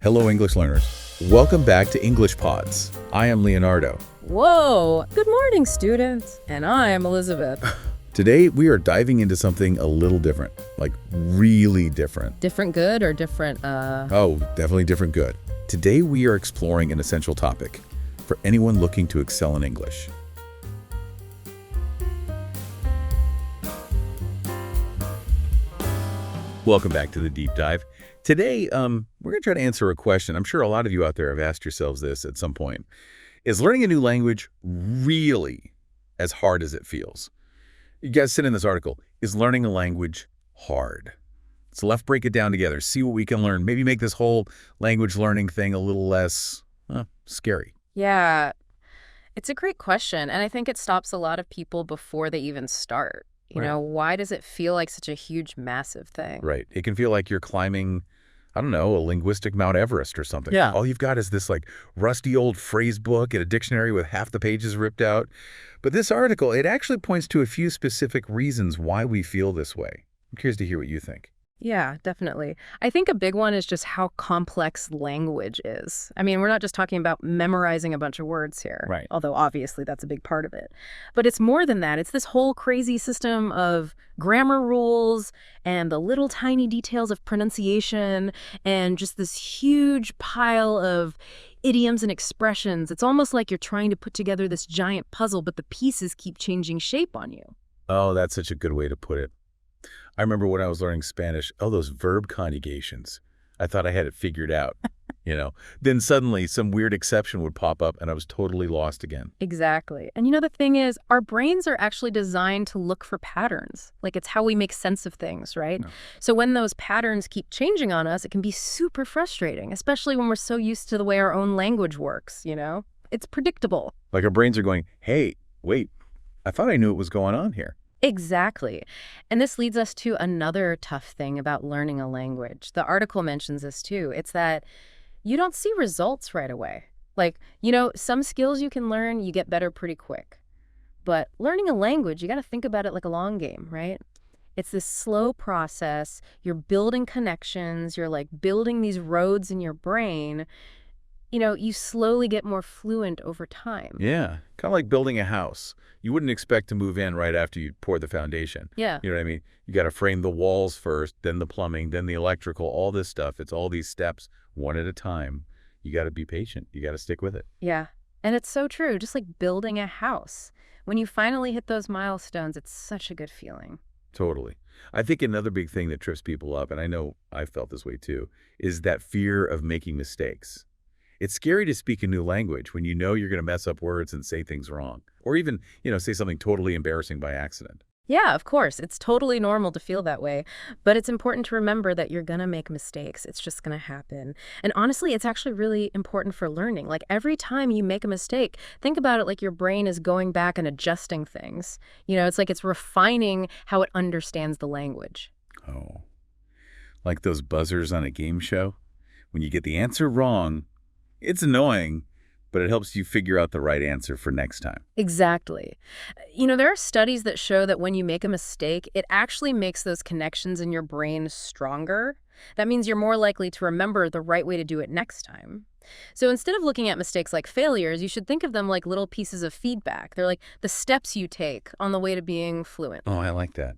Hello, English learners. Welcome back to English Pods. I am Leonardo. Whoa! Good morning, students. And I'm Elizabeth. Today, we are diving into something a little different, like really different. Different good or different, Oh, definitely different good. Today, we are exploring an essential topic for anyone looking to excel in English. Welcome back to the deep dive. Today, we're going to try to answer a question. I'm sure a lot of you out there have asked yourselves this at some point. Is learning a new language really as hard as it feels? You guys said in this article, is learning a language hard? So let's break it down together, see what we can learn, maybe make this whole language learning thing a little less scary. Yeah, it's a great question. And I think it stops a lot of people before they even start. You Right. know, why does it feel like such a huge, massive thing? Right. It can feel like you're climbing, I don't know, a linguistic Mount Everest or something. Yeah. All you've got is this like rusty old phrase book and a dictionary with half the pages ripped out. But this article, it actually points to a few specific reasons why we feel this way. I'm curious to hear what you think. Yeah, definitely. I think a big one is just how complex language is. I mean, we're not just talking about memorizing a bunch of words here. Right. Although obviously that's a big part of it. But it's more than that. It's this whole crazy system of grammar rules and the little tiny details of pronunciation and just this huge pile of idioms and expressions. It's almost like you're trying to put together this giant puzzle, but the pieces keep changing shape on you. Oh, that's such a good way to put it. I remember when I was learning Spanish, those verb conjugations. I thought I had it figured out, Then suddenly some weird exception would pop up and I was totally lost again. Exactly. And the thing is, our brains are actually designed to look for patterns. Like, it's how we make sense of things, right? No. So when those patterns keep changing on us, it can be super frustrating, especially when we're so used to the way our own language works. It's predictable. Like our brains are going, hey, wait, I thought I knew what was going on here. Exactly. And this leads us to another tough thing about learning a language. The article mentions this too. It's that you don't see results right away. Like, some skills you can learn, you get better pretty quick. But learning a language, you got to think about it like a long game, right? It's this slow process. You're building connections. You're like building these roads in your brain. You slowly get more fluent over time. Yeah, kind of like building a house. You wouldn't expect to move in right after you pour the foundation. Yeah. You know what I mean? You got to frame the walls first, then the plumbing, then the electrical, all this stuff. It's all these steps, one at a time. You got to be patient. You got to stick with it. Yeah. And it's so true, just like building a house. When you finally hit those milestones, it's such a good feeling. Totally. I think another big thing that trips people up, and I know I've felt this way too, is that fear of making mistakes. It's scary to speak a new language when you know you're going to mess up words and say things wrong. Or even, say something totally embarrassing by accident. Yeah, of course. It's totally normal to feel that way. But it's important to remember that you're going to make mistakes. It's just going to happen. And honestly, it's actually really important for learning. Like, every time you make a mistake, think about it like your brain is going back and adjusting things. It's like it's refining how it understands the language. Oh, like those buzzers on a game show? When you get the answer wrong, it's annoying, but it helps you figure out the right answer for next time. Exactly. There are studies that show that when you make a mistake, it actually makes those connections in your brain stronger. That means you're more likely to remember the right way to do it next time. So instead of looking at mistakes like failures, you should think of them like little pieces of feedback. They're like the steps you take on the way to being fluent. Oh, I like that.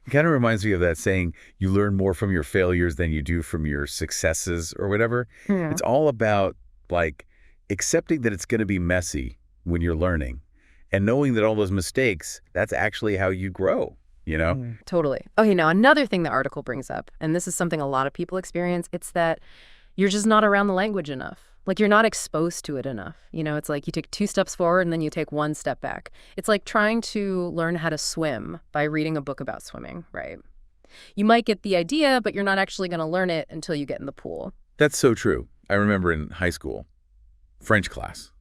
It kind of reminds me of that saying, you learn more from your failures than you do from your successes or whatever. Yeah. It's all about like accepting that it's going to be messy when you're learning and knowing that all those mistakes, that's actually how you grow, Totally. Okay, now another thing the article brings up, and this is something a lot of people experience, it's that you're just not around the language enough. Like, you're not exposed to it enough. It's like you take 2 steps forward and then you take 1 step back. It's like trying to learn how to swim by reading a book about swimming, right? You might get the idea, but you're not actually going to learn it until you get in the pool. That's so true. I remember in high school, French class,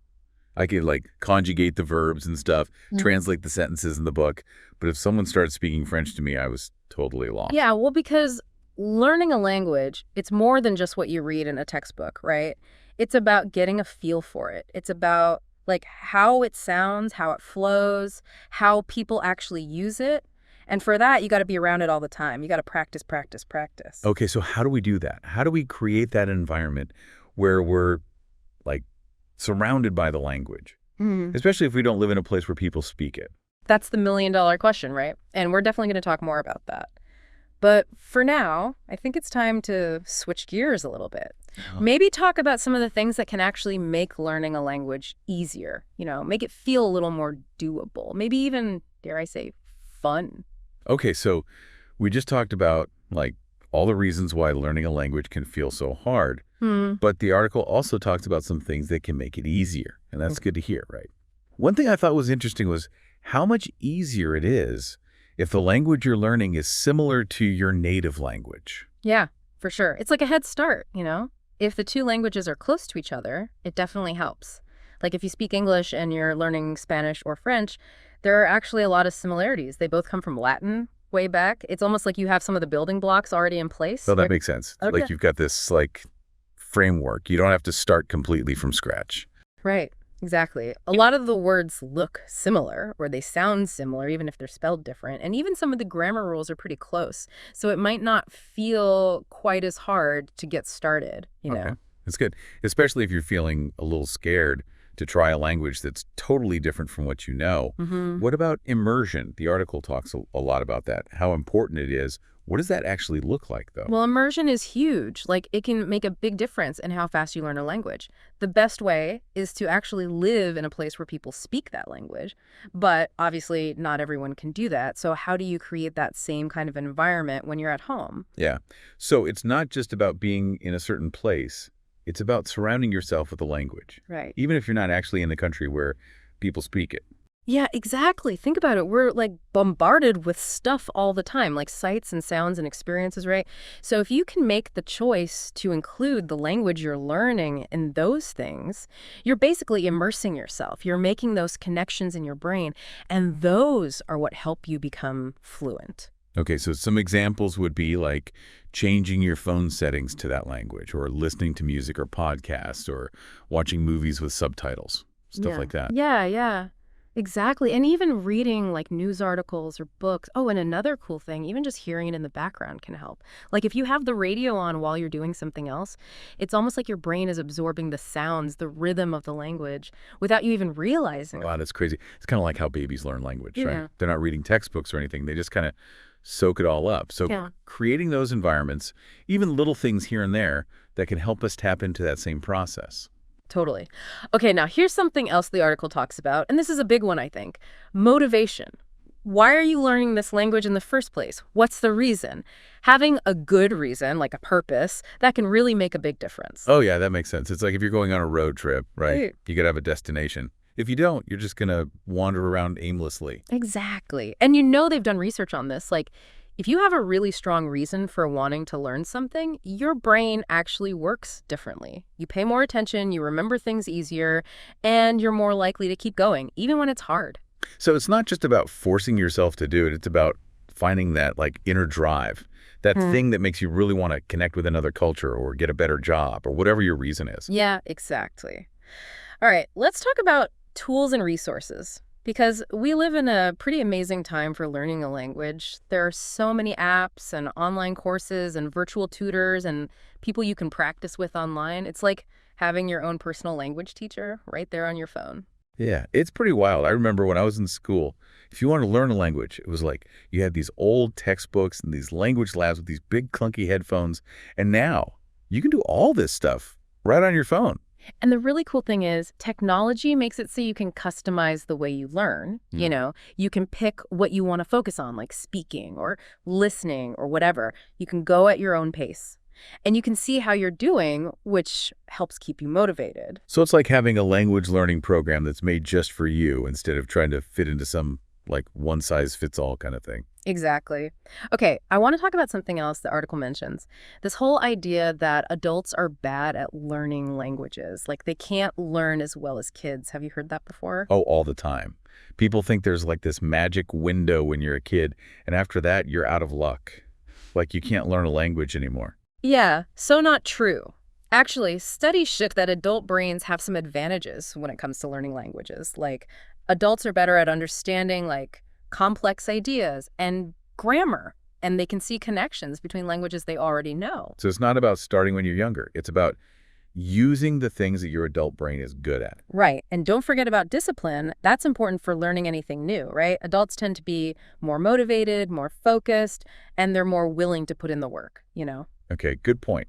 I could like conjugate the verbs and stuff, translate the sentences in the book. But if someone started speaking French to me, I was totally lost. Yeah, well, because learning a language, it's more than just what you read in a textbook, right? It's about getting a feel for it. It's about like how it sounds, how it flows, how people actually use it. And for that, you got to be around it all the time. You got to practice, practice, practice. Okay, so how do we do that? How do we create that environment where we're like surrounded by the language, especially if we don't live in a place where people speak it. That's the million-dollar question, right? And we're definitely going to talk more about that. But for now, I think it's time to switch gears a little bit. Maybe talk about some of the things that can actually make learning a language easier, make it feel a little more doable. Maybe even, dare I say, fun. Okay, so we just talked about like all the reasons why learning a language can feel so hard, but the article also talks about some things that can make it easier, and that's good to hear, right? One thing I thought was interesting was how much easier it is if the language you're learning is similar to your native language. Yeah, for sure. It's like a head start, If the two languages are close to each other, it definitely helps. Like if you speak English and you're learning Spanish or French, there are actually a lot of similarities. They both come from Latin way back. It's almost like you have some of the building blocks already in place. Well, that makes sense. Okay. Like you've got this like framework. You don't have to start completely from scratch. Right. Exactly. A lot of the words look similar, or they sound similar, even if they're spelled different. And even some of the grammar rules are pretty close. So it might not feel quite as hard to get started, Okay. That's good. Especially if you're feeling a little scared to try a language that's totally different from what you know. What about immersion? The article talks a lot about that, how important it is. What does that actually look like, though? Well, immersion is huge. Like, it can make a big difference in how fast you learn a language. The best way is to actually live in a place where people speak that language. But obviously, not everyone can do that. So how do you create that same kind of environment when you're at home? Yeah. So it's not just about being in a certain place. It's about surrounding yourself with the language. Right. Even if you're not actually in the country where people speak it. Yeah, exactly. Think about it. We're like bombarded with stuff all the time, like sights and sounds and experiences, right? So if you can make the choice to include the language you're learning in those things, you're basically immersing yourself. You're making those connections in your brain, and those are what help you become fluent. Okay, so some examples would be like changing your phone settings to that language, or listening to music or podcasts, or watching movies with subtitles, stuff like that. Yeah. Exactly. And even reading like news articles or books. Oh, and another cool thing, even just hearing it in the background can help. Like if you have the radio on while you're doing something else, it's almost like your brain is absorbing the sounds, the rhythm of the language without you even realizing it. Wow, that's crazy. It's kind of like how babies learn language, Yeah. right? They're not reading textbooks or anything. They just kind of soak it all up. So creating those environments, even little things here and there that can help us tap into that same process. Totally. Okay, now here's something else the article talks about, and this is a big one, I think. Motivation. Why are you learning this language in the first place? What's the reason? Having a good reason, like a purpose, that can really make a big difference. Oh, yeah, that makes sense. It's like if you're going on a road trip, right? You got to have a destination. If you don't, you're just going to wander around aimlessly. Exactly. And they've done research on this. Like, if you have a really strong reason for wanting to learn something, your brain actually works differently. You pay more attention, you remember things easier, and you're more likely to keep going, even when it's hard. So it's not just about forcing yourself to do it. It's about finding that like inner drive, that thing that makes you really want to connect with another culture or get a better job or whatever your reason is. Yeah, exactly. All right, let's talk about tools and resources. Because we live in a pretty amazing time for learning a language. There are so many apps and online courses and virtual tutors and people you can practice with online. It's like having your own personal language teacher right there on your phone. Yeah, it's pretty wild. I remember when I was in school, if you wanted to learn a language, it was like you had these old textbooks and these language labs with these big clunky headphones. And now you can do all this stuff right on your phone. And the really cool thing is technology makes it so you can customize the way you learn. You can pick what you want to focus on, like speaking or listening or whatever. You can go at your own pace. And you can see how you're doing, which helps keep you motivated. So it's like having a language learning program that's made just for you instead of trying to fit into some like one-size-fits-all kind of thing. Exactly. Okay, I want to talk about something else the article mentions. This whole idea that adults are bad at learning languages. Like they can't learn as well as kids. Have you heard that before? Oh, all the time. People think there's like this magic window when you're a kid, and after that, you're out of luck. Like you can't learn a language anymore. Yeah, so not true. Actually, studies show that adult brains have some advantages when it comes to learning languages. Like adults are better at understanding like complex ideas and grammar, and they can see connections between languages they already know. So it's not about starting when you're younger. It's about using the things that your adult brain is good at. Right. And don't forget about discipline. That's important for learning anything new, right? Adults tend to be more motivated, more focused, and they're more willing to put in the work. Okay, good point.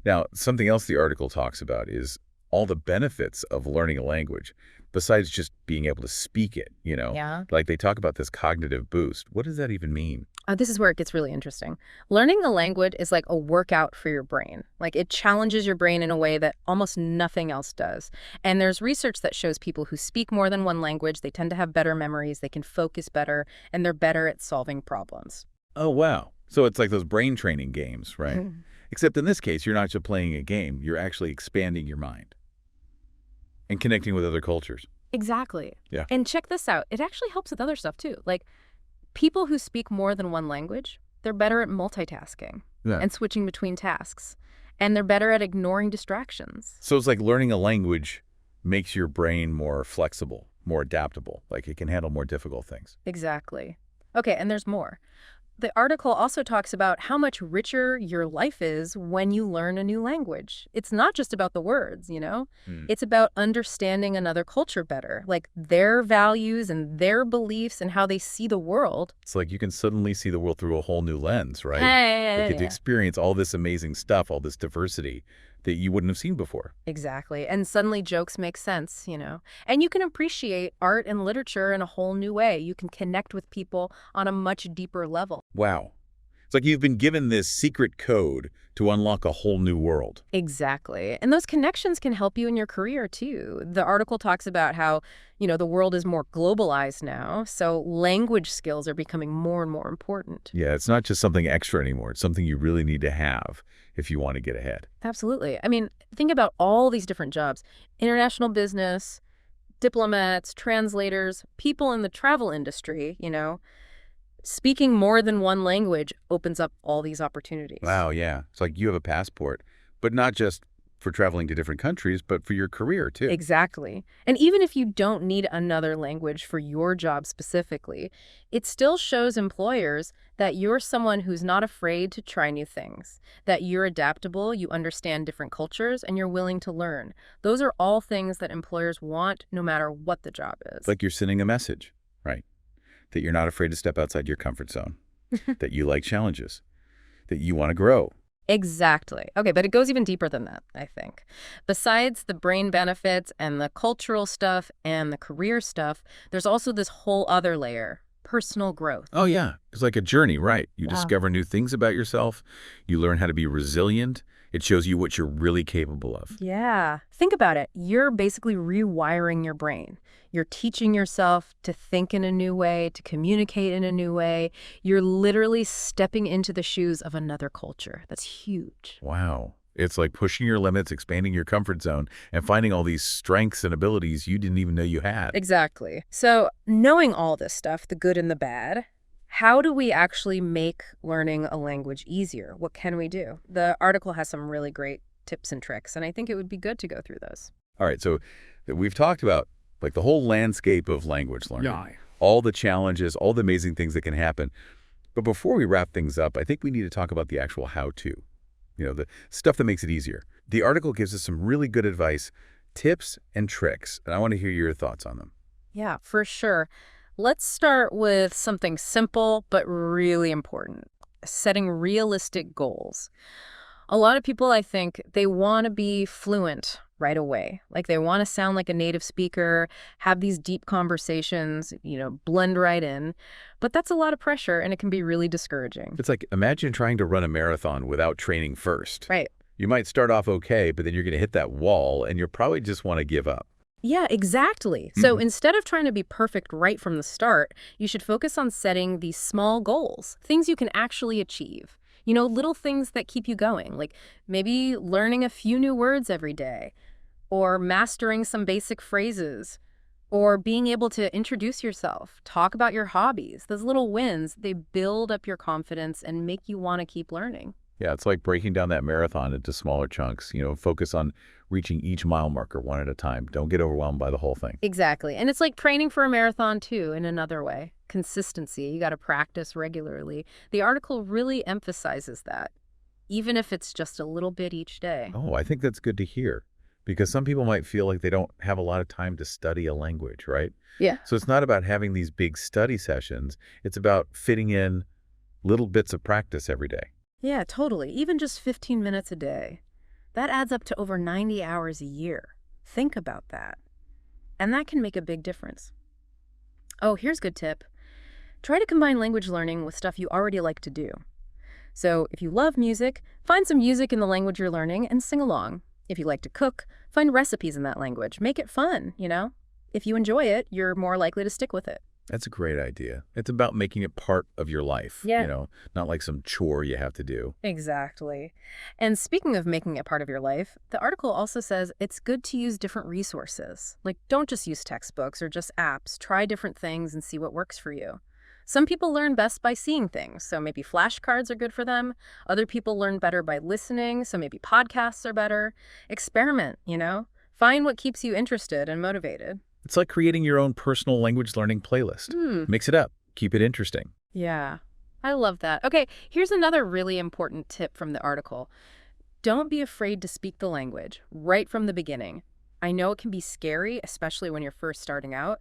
Now, something else the article talks about is all the benefits of learning a language, besides just being able to speak it. Yeah. Like they talk about this cognitive boost. What does that even mean? This is where it gets really interesting. Learning a language is like a workout for your brain. Like it challenges your brain in a way that almost nothing else does. And there's research that shows people who speak more than one language, they tend to have better memories, they can focus better, and they're better at solving problems. Oh, wow. So it's like those brain training games, right? Except in this case, you're not just playing a game. You're actually expanding your mind and connecting with other cultures. Exactly. Yeah. And check this out. It actually helps with other stuff too. Like people who speak more than one language, they're better at multitasking Yeah. and switching between tasks. And they're better at ignoring distractions. So it's like learning a language makes your brain more flexible, more adaptable. Like it can handle more difficult things. Exactly. Okay, and there's more. The article also talks about how much richer your life is when you learn a new language. It's not just about the words. It's about understanding another culture better, like their values and their beliefs and how they see the world. It's like you can suddenly see the world through a whole new lens, right? You get to Yeah. experience all this amazing stuff, all this diversity that you wouldn't have seen before. Exactly. And suddenly jokes make sense. And you can appreciate art and literature in a whole new way. You can connect with people on a much deeper level. Wow. It's like you've been given this secret code to unlock a whole new world. Exactly. And those connections can help you in your career, too. The article talks about how, the world is more globalized now, so language skills are becoming more and more important. Yeah, it's not just something extra anymore. It's something you really need to have if you want to get ahead. Absolutely. I mean, think about all these different jobs. International business, diplomats, translators, people in the travel industry. Speaking more than one language opens up all these opportunities. Wow, yeah. It's like you have a passport, but not just for traveling to different countries, but for your career, too. Exactly. And even if you don't need another language for your job specifically, it still shows employers that you're someone who's not afraid to try new things, that you're adaptable, you understand different cultures, and you're willing to learn. Those are all things that employers want no matter what the job is. It's like you're sending a message, right? That you're not afraid to step outside your comfort zone, that you like challenges, that you want to grow. Exactly. Okay, but it goes even deeper than that, I think. Besides the brain benefits and the cultural stuff and the career stuff, there's also this whole other layer, personal growth. Oh, yeah. It's like a journey, right? You Yeah. discover new things about yourself. You learn how to be resilient. It shows you what you're really capable of. Yeah. Think about it. You're basically rewiring your brain. You're teaching yourself to think in a new way, to communicate in a new way. You're literally stepping into the shoes of another culture. That's huge. Wow. It's like pushing your limits, expanding your comfort zone, and finding all these strengths and abilities you didn't even know you had. Exactly. So knowing all this stuff, the good and the bad, how do we actually make learning a language easier? What can we do? The article has some really great tips and tricks, and I think it would be good to go through those. All right, so we've talked about like the whole landscape of language learning, all the challenges, all the amazing things that can happen. But before we wrap things up, I think we need to talk about the actual how-to, the stuff that makes it easier. The article gives us some really good advice, tips and tricks, and I want to hear your thoughts on them. Yeah, for sure. Let's start with something simple but really important, setting realistic goals. A lot of people, I think, they want to be fluent right away. Like they want to sound like a native speaker, have these deep conversations, blend right in. But that's a lot of pressure and it can be really discouraging. It's like imagine trying to run a marathon without training first. Right. You might start off okay, but then you're going to hit that wall and you'll probably just want to give up. Yeah, exactly. So instead of trying to be perfect right from the start, you should focus on setting these small goals, things you can actually achieve. Little things that keep you going, like maybe learning a few new words every day, or mastering some basic phrases, or being able to introduce yourself, talk about your hobbies. Those little wins, they build up your confidence and make you want to keep learning. Yeah, it's like breaking down that marathon into smaller chunks. Focus on reaching each mile marker one at a time. Don't get overwhelmed by the whole thing. Exactly. And it's like training for a marathon, too, in another way. Consistency. You got to practice regularly. The article really emphasizes that. even if it's just a little bit each day. Oh, I think that's good to hear because some people might feel like they don't have a lot of time to study a language, right? Yeah. So it's not about having these big study sessions. It's about fitting in little bits of practice every day. Yeah, totally. Even just 15 minutes a day. That adds up to over 90 hours a year. Think about that. And that can make a big difference. Oh, here's a good tip. Try to combine language learning with stuff you already like to do. So if you love music, find some music in the language you're learning and sing along. If you like to cook, find recipes in that language. Make it fun, you know? If you enjoy it, you're more likely to stick with it. That's a great idea. It's about making it part of your life, Yeah. not like some chore you have to do. Exactly. And speaking of making it part of your life, the article also says it's good to use different resources. Like, don't just use textbooks or just apps. Try different things and see what works for you. Some people learn best by seeing things, so maybe flashcards are good for them. Other people learn better by listening, so maybe podcasts are better. Experiment, you know? Find what keeps you interested and motivated. It's like creating your own personal language learning playlist. Mix it up. Keep it interesting. Yeah, I love that. Okay, here's another really important tip from the article. Don't be afraid to speak the language right from the beginning. I know it can be scary, especially when you're first starting out,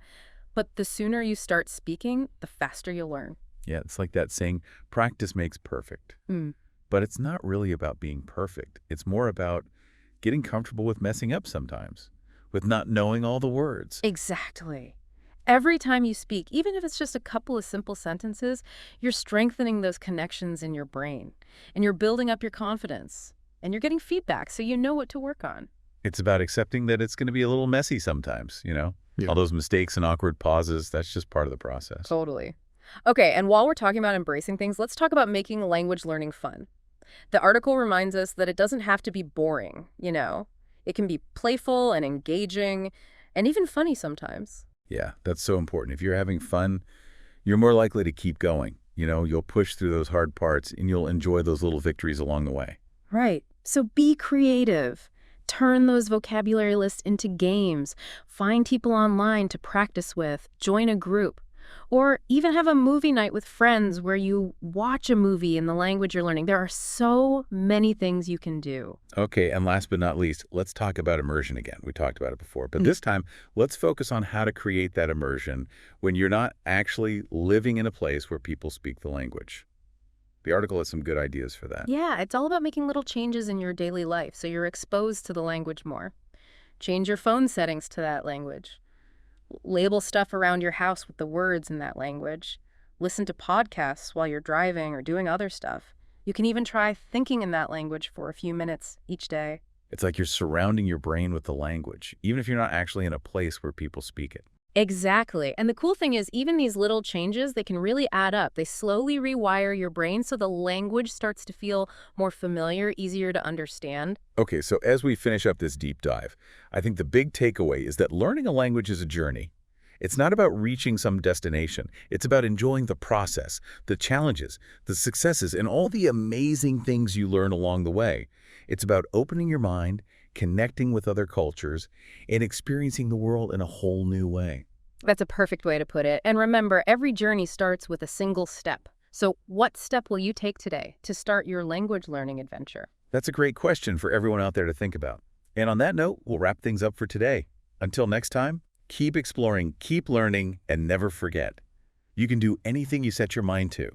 but the sooner you start speaking, the faster you'll learn. Yeah, it's like that saying, practice makes perfect. Mm. But it's not really about being perfect. It's more about getting comfortable with messing up sometimes, with not knowing all the words. Exactly. Every time you speak, even if it's just a couple of simple sentences, you're strengthening those connections in your brain, and you're building up your confidence, and you're getting feedback so you know what to work on. It's about accepting that it's going to be a little messy sometimes, Yeah. All those mistakes and awkward pauses, that's just part of the process. Totally. Okay, and while we're talking about embracing things, let's talk about making language learning fun. The article reminds us that it doesn't have to be boring, you know? It can be playful and engaging and even funny sometimes. Yeah, that's so important. If you're having fun, you're more likely to keep going. You'll push through those hard parts and you'll enjoy those little victories along the way. Right. So be creative. Turn those vocabulary lists into games. Find people online to practice with. Join a group. Or even have a movie night with friends where you watch a movie in the language you're learning. There are so many things you can do. Okay, and last but not least, let's talk about immersion again. We talked about it before, but this time, let's focus on how to create that immersion when you're not actually living in a place where people speak the language. The article has some good ideas for that. Yeah, it's all about making little changes in your daily life so you're exposed to the language more. Change your phone settings to that language. Label stuff around your house with the words in that language. Listen to podcasts while you're driving or doing other stuff. You can even try thinking in that language for a few minutes each day. It's like you're surrounding your brain with the language, even if you're not actually in a place where people speak it. Exactly. And the cool thing is, even these little changes, they can really add up. They slowly rewire your brain so the language starts to feel more familiar, easier to understand. Okay, so as we finish up this deep dive, I think the big takeaway is that learning a language is a journey. It's not about reaching some destination. It's about enjoying the process, the challenges, the successes, and all the amazing things you learn along the way. It's about opening your mind, connecting with other cultures, and experiencing the world in a whole new way. That's a perfect way to put it. And remember, every journey starts with a single step. So what step will you take today to start your language learning adventure? That's a great question for everyone out there to think about. And on that note, we'll wrap things up for today. Until next time, keep exploring, keep learning, and never forget, you can do anything you set your mind to.